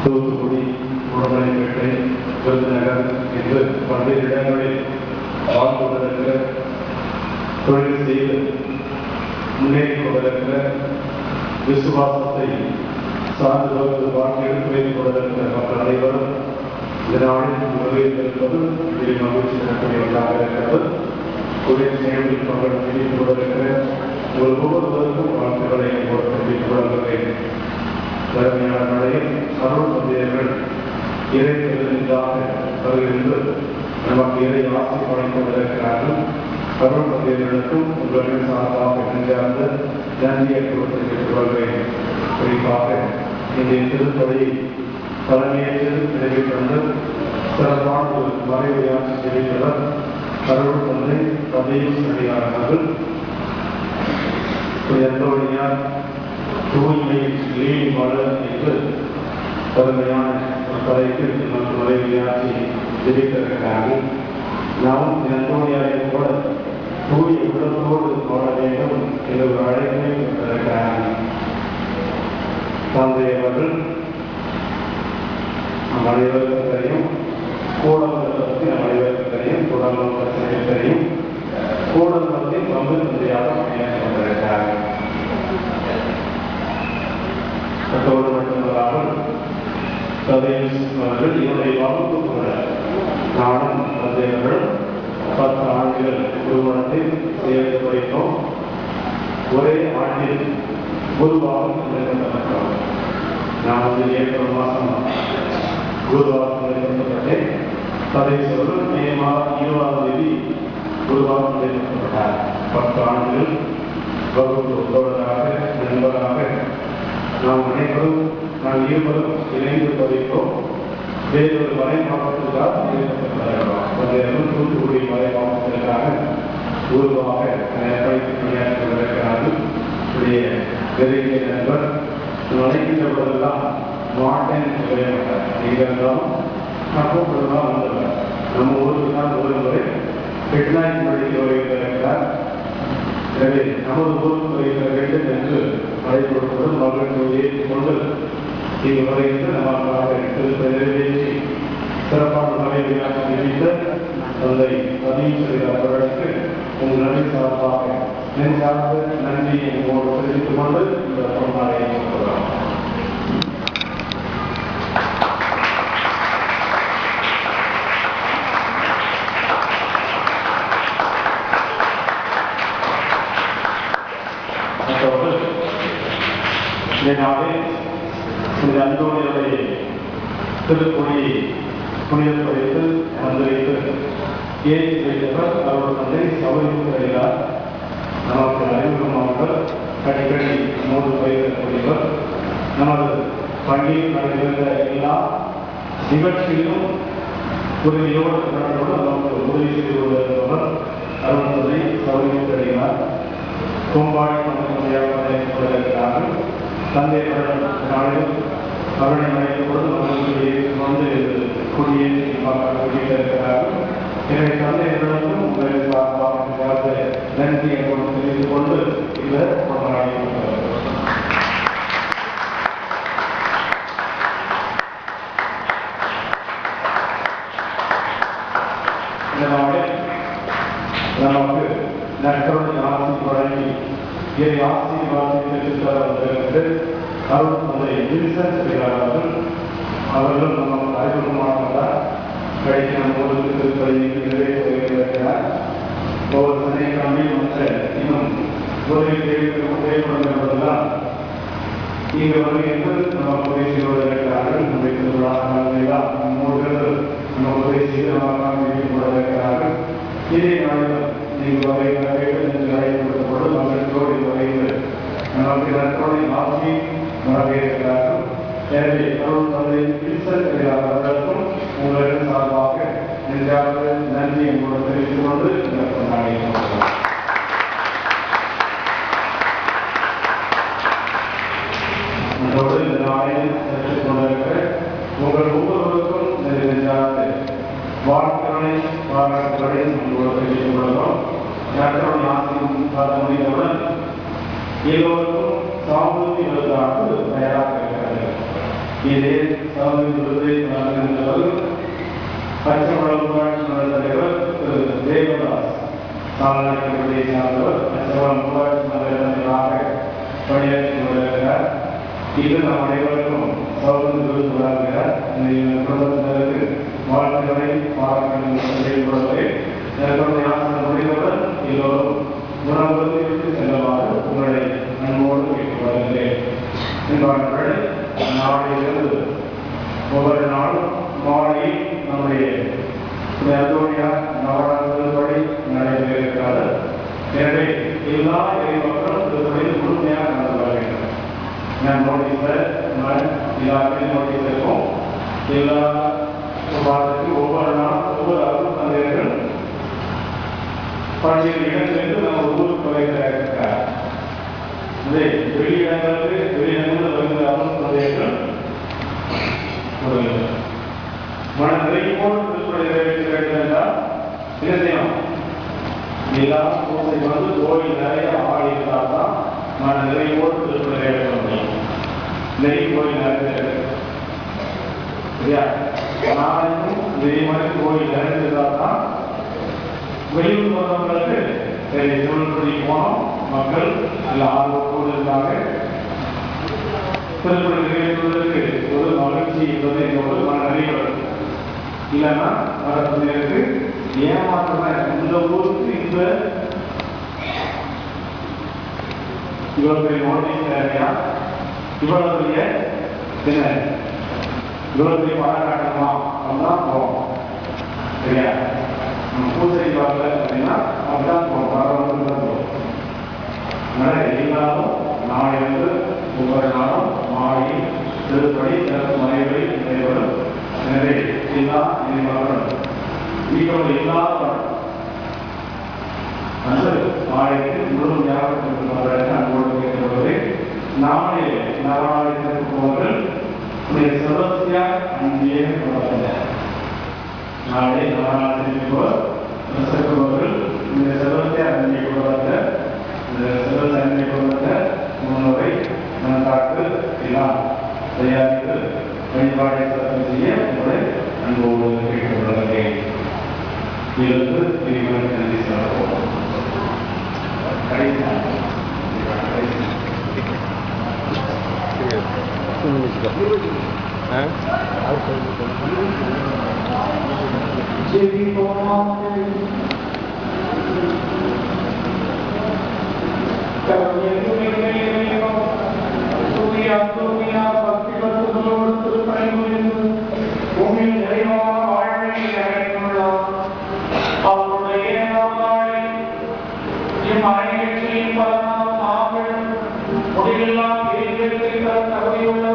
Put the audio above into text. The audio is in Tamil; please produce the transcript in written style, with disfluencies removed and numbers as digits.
தூத்துக்குடி, உடமலைப்பேட்டை, விருதுநகர் என்று பல்வேறு இடங்களில் வாழ்ந்து கொண்டிருக்கிற தொழில் செய்து முன்னேறி கொண்டிருக்கிற விசுவாசத்தை சார்ந்து வாழ்க்கை எடுத்து வைத்துக் கொண்டிருக்கிற மக்கள் அனைவரும் இந்த நாளில் நிறைவேற்றிருப்பது இதில் மகிழ்ச்சி தரக்கூடியவர்களாக இருக்கிறது. தொழில் செயல்களில் மக்கள் தெரிவித்துக் கொண்டிருக்கிற ஒரு ஒவ்வொருவருக்கும் வாழ்க்கைகளை தெரிவித்துக் கொள்கிறேன். திறமையான நிலையில் அருள் தந்தையர்கள் இறை பெறுவதாக வருகின்ற நமக்கு இறை ஆசை படைத்துக் கொண்டிருக்கிறார்கள். அருள் தந்தையர்களுக்கும் உங்களின் சார்பாக நெஞ்சார்ந்த நன்றியை தெரிவித்துக் கொள்கிறேன். குறிப்பாக இன்றைய திருப்பதியை தலைமையேற்று நிறைவு கொண்டு சிறப்பான ஒரு மறைவுரையாற்றி தெரிவித்தவர் அருள் தந்தை தந்தையும் அடியார்கள். எந்தோடையார் தூய்மை லீலி மலர் என்று கடுமையான தலைக்கு நமக்கு மறைவுரையாற்றி தெரிவித்திருக்கிறார்கள். நாம் எந்தோடையாரை கூட தூய உள்ளத்தோடு வாழ வேண்டும் என்ற ஒரு அழைப்பை இருக்கிறார்கள். தந்தை அவர்கள் நம் அனைவருக்கும் தெரியும், கூடங்களை பற்றி நம் அனைவருக்கும் தெரியும், கூடங்கள் பிரச்சனை தெரியும். கூடல் பற்றி பங்கு தந்தையாக கொண்டிருக்கிறார்கள். அதோடு மட்டுமல்லாமல் அவர்கள் என்னுடைய வகுப்பு கூட நானும் தந்தையர்கள் 10 ஆண்டுகள் நிறுவனத்தில் சேர்ந்து வைத்தோம். ஒரே ஆண்டில் குருவாக நிறுவனப்பட்டோம். நான் ஏப்ரல் மாதம் குருவாக நிறுவனப்பட்டேன். கதைசோடு மே மாதம் 20ஆம் தேதி குருவாக நிறுவனப்பட்டார். 10 ஆண்டுகள் வகுப்பு தோழராக நண்பராக நாம் அனைவரும் நாம் இருவரும் இணைந்து படித்தோம். வேறொரு மலை மாவட்டத்திற்காக தூத்துக்குடி மலை மாவட்டத்திற்காக குருவாக படித்து பணியாற்றி வருகிறார்கள். பெரிய நண்பர் அழைக்கின்ற பொழுதெல்லாம் மாட்டேன் விளையாட்டார். நீங்கள் தான் கூப்பிடுதான் வந்தவர். நம்ம ஊருக்கு தான் ஒரு முறை ஹெட்லைன் படிக்க வருகிறார். எனவே நமது ஊருக்கு வருகிற வேண்டும் என்று அழைக்கப்பட்டது மகள் ஏற்றுக்கொண்டு இங்கு வருகின்ற நமக்காக நிறைவேற்றி சிறப்பான மலையாக தெரிவித்த தந்தை பதிவு அவர்களுக்கு உங்கள் நன்றி சார்பாக நெஞ்சார்ந்த நன்றியை உங்களோடு தெரிவித்துக் கொண்டு இந்த பொருளாதாரை கொள்ளலாம். இந்த அன்புடைய திருப்பொழி புனிதப்படுத்து வந்திருத்து ஏற்றி வைத்தவர் அவர்கள் தந்தை சௌரியர். நமக்கு அறிமுகமானவர், அடிக்கடி மூன்று பயிரக்கூடியவர். நமது பள்ளியில் நடைபெறுகிற எல்லா நிகழ்ச்சியிலும் உதவியோடு நமக்கு உதவி செய்து கொண்டிருப்பவர் அவர்கள் தந்தை சௌரியர். பூம்பாடி கொண்டிருக்கிறார்கள். தந்தை நாளில் அவருடைய மறைக்கப்படும் வந்து குடியேற்றி இருக்கிறார்கள். எனவே தந்தையர்களுக்கும் உங்களின் சார்பாக நன்றியை தெரிவித்துக் கொண்டு இந்த கொண்டாடி இந்த நாளில் நமக்கு நட்புடைய ஆசி வழங்கி இதை ஆசீர்வாதத்தை பெற்றுத்தர வந்திருக்கிறது அருள் தந்தை வில்சன் செய்கிறார்கள். அவர்களும் நமக்கு அறிமுகமானதால் கடைசி நம்மளுக்கு திருப்பதியை நிறைவேற்றிருக்கிறார். ஒவ்வொரு சனிக்கிழமையும் மற்ற இன்னும் உதவி தேவைப்படுவதெல்லாம் இங்கு வருகின்ற நமக்கு உதவி செய்து இருக்கிறார்கள். நம்முடைய திருவிழாக்களெல்லாம் மூன்று நம்ம உதவி செய்து நமக்காக இருக்கிறார்கள். இதே நாளில் நீங்கள் வகையில் வேண்டும் என்று அழைக்கப்பட்டபோது மக்களோடு வகையில் நமக்கு நட்போடைய ஆட்சி வரவேற்கிறார்கள். எனவே அருள் தந்தை அவர்களுக்கும் உங்களுக்கு சார்பாக நெஞ்சார்ந்த நன்றி உங்களோடு தெரிவித்துக் கொண்டு இந்த கொண்டாடி அதோடு இந்த நாளில் பெற்றுக் கொண்டிருக்கிற உங்கள் ஒவ்வொருவருக்கும் நெஞ்சார்ந்த வாழ்க்கைகளை பாராட்டுகளை உங்களோடு தெரிவித்துக் கொள்கிறோம். நட்புடைய ஆசையும் பார்க்க முடிந்தவுடன் எல்லோருக்கும் சாமூர்த்தி விருதாக தயாராக இருக்கிறது. இதே சாமி விருதை வழங்குகின்றவர் பச்சைமலம் ஊராட்சி மன்ற தலைவர் திரு தேவதாஸ் சாதனையை சார்ந்தவர் பச்சைமலம் ஊராட்சி மன்ற தலைவராக பணியாற்றி வருகிறார். இது நம் அனைவருக்கும் சௌகரிய விருது வழங்குகிறார். குடும்பத்தினருக்கு வாழ்த்துக்களை பாராட்டுகளை எனக்குடைய ஆசிரியர் முடிந்தவுடன் எல்லோரும் உணவுக்கு செல்லவாறு உங்களை அன்போடு கேட்டுக் கொள்கிறேன். என்பவர்கள் நாளையிலிருந்து ஒவ்வொரு நாளும் மாலையில் நம்முடைய நவராத்திரிப்படி நடைபெற இருக்கிறார். எனவே எல்லா இறைமக்களும் திருப்பதியில் முழுமையாக நடந்து வர வேண்டும். நான் நோட்டீஸில் எல்லாத்தையும் நோட்டீஸ் இருக்கும். எல்லா வாரத்துக்கு ஒவ்வொரு நாளும் ஒவ்வொரு அருள் தந்தையர்கள் பல்வேறு இடங்களிலிருந்து நம்ம ஊருக்கு வைக்கிறார். அதே வெளியிடங்களில் வருகிற அருள் தந்தையர்கள் ஒரு மன நிறைவோடு திருப்பதி நிறைவேற்ற வேண்டும் என்றால் என்ன செய்யணும்? எல்லாரும் பூசை வந்து கோயில் நிறைய ஆடி இருந்தால் தான் மன நிறைவோடு திருப்பதி நிறைவேற்ற முடியும். நெய் கோயில் நிறைய சரியா? நாளைக்கும் இதே மாதிரி கோயில் நிறைந்திருந்தால் தான் வெளியூர் வந்தவங்களுக்கு சரி திருப்பதி போனோம் மக்கள் நல்ல ஆர்வத்தோடு இருந்தாங்க. திருப்பதி நிறைவேற்றுவதற்கு ஒரு மகிழ்ச்சி என்பது எங்களோட மன நிறைவு. இல்லைன்னா வரப்பதிற்கு ஏமாற்றம் இந்த ஊருக்கு இந்த இவருடைய நோட்டீஸ் தேவையா? இவ்வளவுடைய என்ன இவ்வளவுடைய பாராட்டணுமா அப்படின்னா போவோம். சரியா? பூசை வரல அப்படின்னா அப்படிதான் போவோம். வரவங்க தான் போவோம். அதனால எல்லாரும் நாளை வந்து ஒவ்வொரு நாளும் மாலை திருப்படி சிறப்பு மலைகளை நடைபெறும். எனவே எல்லா இறைமக்களும் வீட்டோடு எல்லாரும் வந்து நாளைக்கு முழுமையாக அன்போடு கேட்கிறவர்களே, நாளை நவநாளத்திற்கு போவர்கள் செலவத்தியா அங்கே நாளை நவநாளத்திற்கு போவர்கள் இந்த செலவத்தியா அங்கே கொடுவாங்க. இந்த செலவத்தை அங்கே கொடுவாங்க. முன்னோரை நன்றாக எல்லாம் தயாரித்து வழிபாடை சிறப்பு செய்ய உங்களை அன்போடு கேட்டுக்கொள்கிறேன். இதற்கு இறைவன் நன்றி செலுத்துவோம். முடிவெல்லாம் தகுதியுள்ள